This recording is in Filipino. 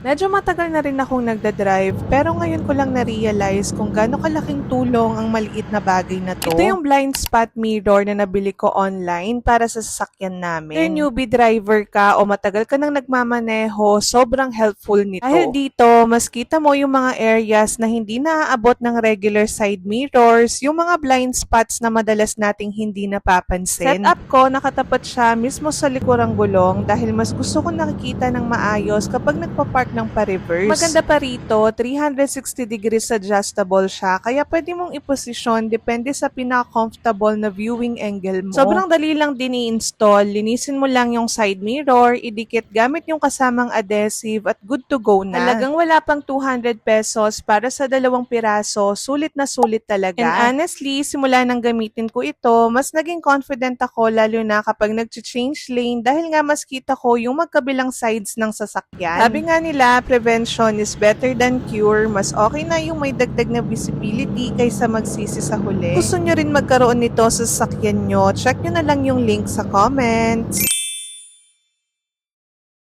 Medyo matagal na rin akong nagda-drive pero ngayon ko lang na-realize kung gaano kalaking tulong ang maliit na bagay na to. Ito yung blind spot mirror na nabili ko online para sa sasakyan namin. Kung newbie driver ka o matagal ka nang nagmamaneho, sobrang helpful nito. Dahil dito, mas kita mo yung mga areas na hindi naaabot ng regular side mirrors, yung mga blind spots na madalas nating hindi napapansin. Setup ko, nakatapat siya mismo sa likurang gulong dahil mas gusto ko nakikita ng maayos kapag nagpa-park ng pa-reverse. Maganda pa rito, 360 degrees adjustable siya, kaya pwede mong iposisyon depende sa pinaka-comfortable na viewing angle mo. Sobrang dali lang din i-install, linisin mo lang yung side mirror, idikit gamit yung kasamang adhesive at good to go na. Talagang wala pang 200 pesos para sa 2 piraso, sulit na sulit talaga. And honestly, simula nang gamitin ko ito, mas naging confident ako lalo na kapag nag-change lane dahil nga mas kita ko yung magkabilang sides ng sasakyan. Sabi nga nila, prevention is better than cure. Mas okay na yung may dagdag na visibility kaysa magsisi sa huli. Gusto nyo rin magkaroon nito sa sasakyan nyo, check nyo na lang yung link sa comments.